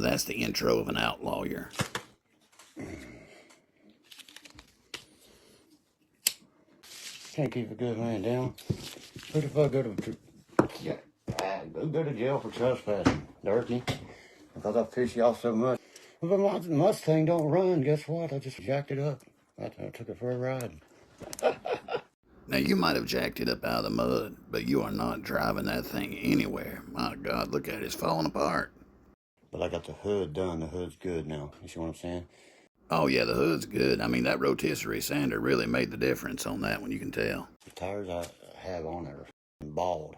that's the intro of an outlawyer. Can't keep a good man down. Who the fuck go to jail for trespassing, Derkie? Because I piss you off so much. But my Mustang don't run. Guess what? I just jacked it up. I took it for a ride. Now, you might have jacked it up out of the mud, but you are not driving that thing anywhere. My God, look at it. It's falling apart. But I got the hood done. The hood's good now. You see what I'm saying? Oh, yeah, the hood's good. I mean, that rotisserie sander really made the difference on that one, you can tell. The tires I have on there are bald.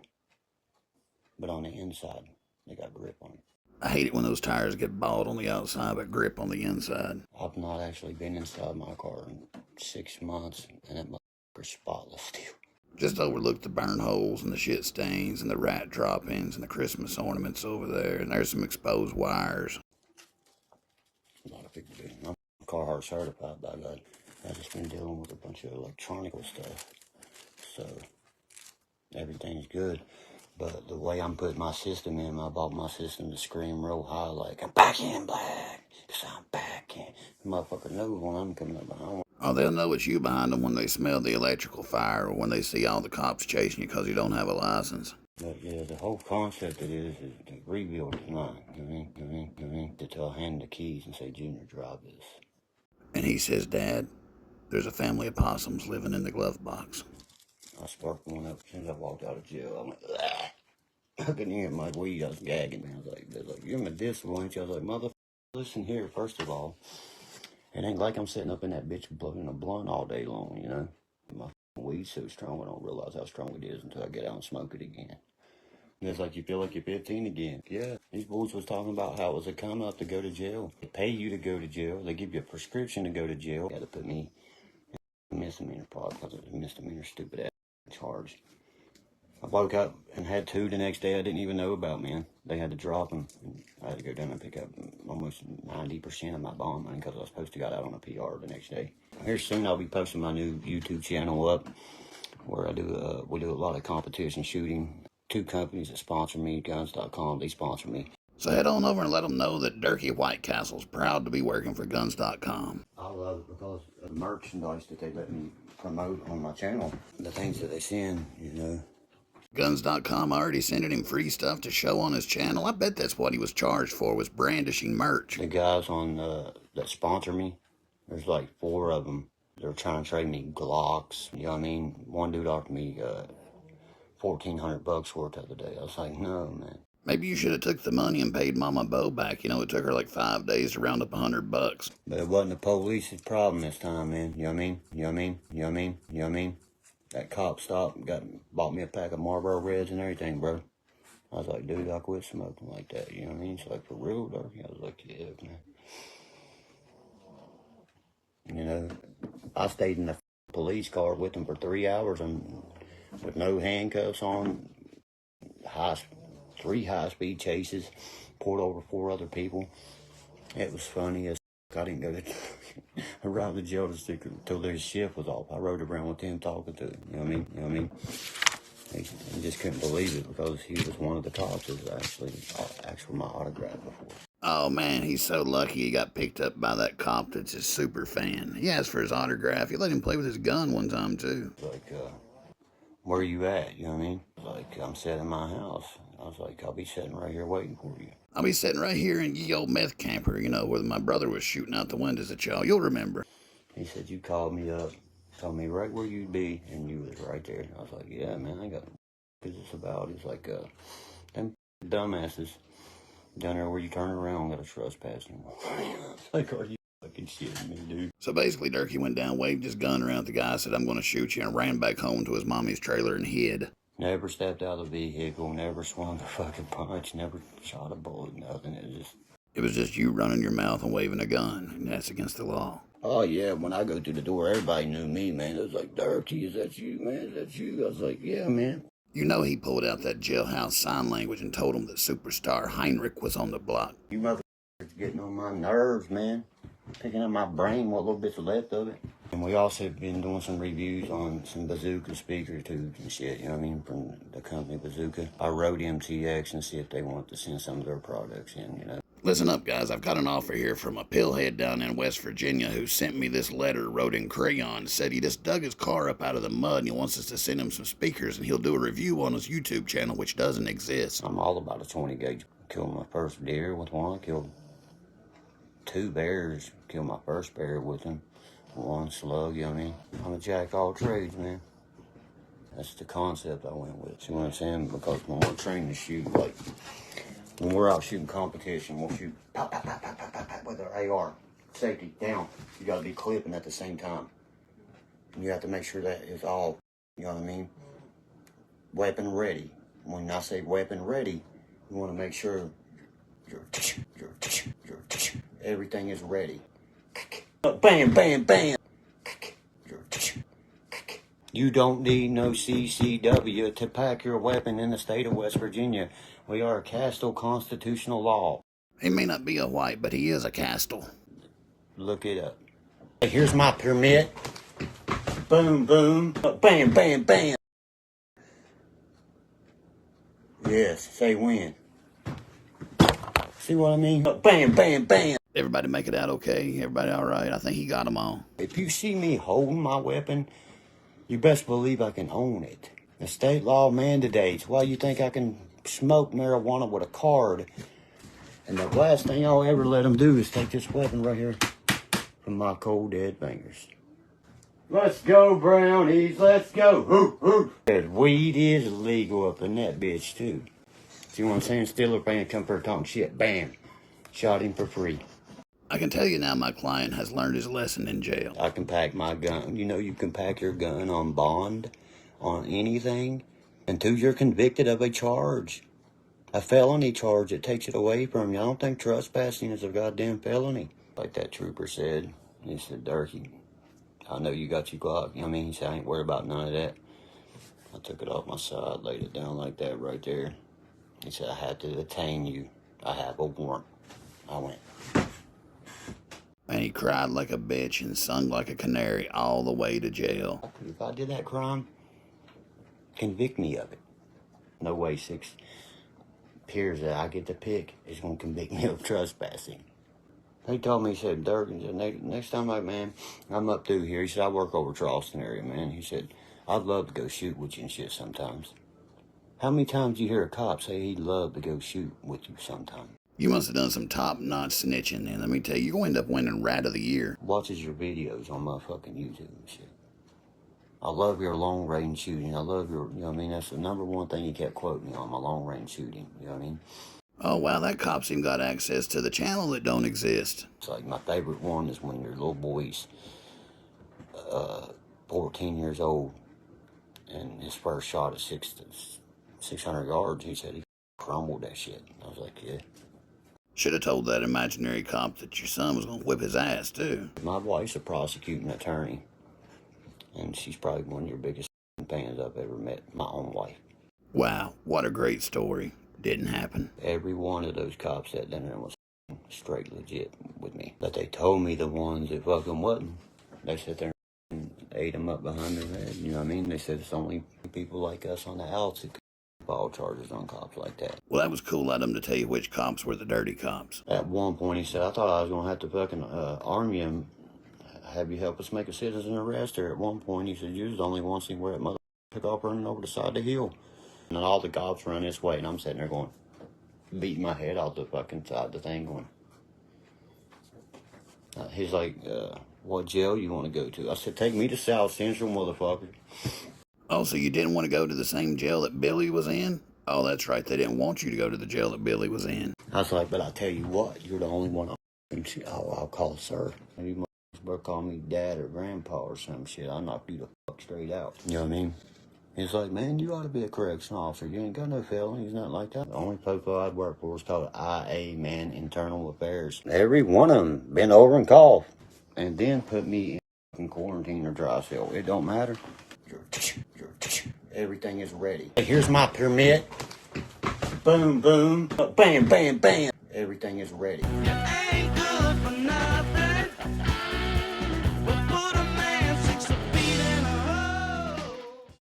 But on the inside, they got grip on them. I hate it when those tires get bald on the outside but grip on the inside. I've not actually been inside my car in 6 months, and that motherfucker's spotless still. Just overlook the burn holes and the shit stains and the rat droppings and the Christmas ornaments over there, and there's some exposed wires. Not a big deal. I'm Carhartt certified by God. I've just been dealing with a bunch of electronical stuff, so everything's good. But the way I'm putting my system in, I bought my system to scream real high, like, I'm back in black, because I'm back in. The motherfucker knows when I'm coming up behind. Oh, they'll know it's you behind them when they smell the electrical fire or when they see all the cops chasing you because you don't have a license. But yeah, the whole concept of it is to rebuild is mine. You know what I mean? To tell hand the keys and say, Junior, drive this. And he says, Dad, there's a family of possums living in the glove box. I sparked one up as soon as I walked out of jail. I went, ah! I couldn't hear my weed. I was gagging. I was like, you're medicinal, ain't you? I was like, motherfucker, listen here, first of all. It ain't like I'm sitting up in that bitch blowing a blunt all day long, you know? My weed's so strong, I don't realize how strong it is until I get out and smoke it again. And it's like you feel like you're 15 again. Yeah, these boys was talking about how it was a come up to go to jail. They pay you to go to jail. They give you a prescription to go to jail. They had to put me in a misdemeanor probably because it was a misdemeanor stupid ass charge. I woke up and had 2 the next day I didn't even know about, man. They had to drop them. I had to go down and pick up almost 90% of my bond money because I was supposed to got out on a PR the next day. Here soon I'll be posting my new YouTube channel up where we do a lot of competition shooting. 2 companies that sponsor me, guns.com, they sponsor me. So head on over and let them know that Derkie White Castle's proud to be working for guns.com. I love it because of the merchandise that they let me promote on my channel. The things that they send, you know. Guns.com already sending him free stuff to show on his channel. I bet that's what he was charged for, was brandishing merch. The guys on that sponsor me, there's like 4 of them. They're trying to trade me Glocks. You know what I mean? One dude offered me $1,400 for it the other day. I was like, no, man. Maybe you should have took the money and paid Mama Bo back. You know, it took her like 5 days to round up $100. But it wasn't the police's problem this time, man. You know what I mean? You know what I mean? You know what I mean? You know what I mean? That cop stopped and bought me a pack of Marlboro Reds and everything, bro. I was like, dude, I quit smoking like that. You know what I mean? It's like, for real, Derkie? I was like, yeah, man. You know, I stayed in the police car with them for 3 hours and with no handcuffs on. 3 high-speed chases. Pulled over 4 other people. It was funny as I didn't go to arrive at jail until their shift was off. I rode around with him talking to him. You know what I mean? You know what I mean? He just couldn't believe it because he was one of the cops that was actually asked for my autograph before. Oh man, he's so lucky he got picked up by that cop that's his super fan. He asked for his autograph. He let him play with his gun one time too. Like, where you at? You know what I mean? Like, I'm sitting in my house. I was like, I'll be sitting right here waiting for you. I'll be sitting right here in ye old meth camper, you know, where my brother was shooting out the windows at y'all. You'll remember. He said, you called me up, told me right where you'd be, and you was right there. I was like, yeah, man, I got what it's about. It's like, them dumbasses down there where you turn around got a trespass anymore. Like, are you fucking shitting me, dude? So basically, Derkie went down, waved his gun around at the guy, said, I'm going to shoot you, and ran back home to his mommy's trailer and hid. Never stepped out of the vehicle, never swung a fucking punch, never shot a bullet, nothing. It was just you running your mouth and waving a gun, and that's against the law. Oh, yeah, when I go through the door, everybody knew me, man. It was like, Derkie, is that you, man? Is that you? I was like, yeah, man. You know he pulled out that jailhouse sign language and told him that superstar Heinrich was on the block. You motherfuckers getting on my nerves, man. Picking up my brain, what little bit's left of it. And we also been doing some reviews on some Bazooka speaker tubes and shit, you know what I mean, from the company Bazooka. I wrote MTX and see if they want to send some of their products in, you know. Listen up, guys. I've got an offer here from a pillhead down in West Virginia who sent me this letter, wrote in crayon, said he just dug his car up out of the mud and he wants us to send him some speakers and he'll do a review on his YouTube channel, which doesn't exist. I'm all about a 20 gauge. Killed my first deer with one. Killed 2 bears. Killed my first bear with them. 1 slug, you know what I mean? I'm a jack of all trades, man. That's the concept I went with. See what I'm saying? Because when we're trained to shoot, like, when we're out shooting competition, we'll shoot pop, pop, pop, pop, pop, pop, pop with our AR. Safety, down. You gotta be clipping at the same time. You have to make sure that it's all, you know what I mean? Weapon ready. When I say weapon ready, you want to make sure everything is ready. Bam, bam, bam. You don't need no CCW to pack your weapon in the state of West Virginia. We are a castle constitutional law. He may not be a white, but he is a castle. Look it up. Here's my permit. Boom, boom. Bam, bam, bam. Yes, say when. See what I mean? Bam, bam, bam. Everybody make it out okay? Everybody all right? I think he got them all. If you see me holding my weapon, you best believe I can own it. The state law mandates. Why you think I can smoke marijuana with a card? And the last thing I'll ever let them do is take this weapon right here from my cold dead fingers. Let's go, brownies. Let's go. Hoo, hoo. Weed is legal up in that bitch, too. See what I'm saying? Stiller fan come for talking shit. Bam. Shot him for free. I can tell you now my client has learned his lesson in jail. I can pack my gun. You know you can pack your gun on bond, on anything, until you're convicted of a charge. A felony charge that takes it away from you. I don't think trespassing is a goddamn felony. Like that trooper said, he said, Derkie, I know you got your Glock. I mean, he said, I ain't worried about none of that. I took it off my side, laid it down like that right there. He said, I had to detain you. I have a warrant. I went. And he cried like a bitch and sung like a canary all the way to jail. If I did that crime, convict me of it. No way 6 peers that I get to pick is going to convict me of trespassing. He told me, he said, Dirk, next time I'm up through here, he said, I work over Charleston area, man. He said, I'd love to go shoot with you and shit sometimes. How many times do you hear a cop say he'd love to go shoot with you sometime? You must have done some top-notch snitching, and let me tell you, you're going to end up winning Rat of the Year. Watches your videos on my fucking YouTube and shit. I love your long-range shooting. I love your, you know what I mean? That's the number one thing he kept quoting me on, my long-range shooting. You know what I mean? Oh, wow, that cop's even got access to the channel that don't exist. It's like my favorite one is when your little boy's 14 years old and his first shot at 600 yards, he said he crumbled that shit. I was like, yeah. Should have told that imaginary cop that your son was going to whip his ass, too. My wife's a prosecuting attorney, and she's probably one of your biggest fans I've ever met, my own wife. Wow, what a great story. Didn't happen. Every one of those cops that done there was straight legit with me. But they told me the ones that fucking wasn't. They sit there and ate them up behind their head, you know what I mean? They said it's only people like us on the outs who could file charges on cops like that. Well, that was cool of him to tell you which cops were the dirty cops. At one point, he said, I thought I was going to have to fucking arm you and have you help us make a citizen arrest. Or at one point, he said, you was the only one seen where that mother took off running over the side of the hill. And all the cops run this way, and I'm sitting there going, beating my head out the fucking side of the thing going. He's like, what jail you want to go to? I said, take me to South Central, motherfucker. Oh, so you didn't want to go to the same jail that Billy was in? Oh, that's right. They didn't want you to go to the jail that Billy was in. I was like, but I tell you what, you're the only one I'll call sir. You motherfucker call me dad or grandpa or some shit. I'll knock you the fuck straight out. You know what I mean? He's like, man, you ought to be a correctional officer. You ain't got no felonies, nothing like that. The only place I'd work for was called IA, man, Internal Affairs. Every one of them been over and coughed. And then put me in quarantine or dry cell. It don't matter. Everything is ready. Here's my permit. Boom, boom. Bam, bam, bam. Everything is ready.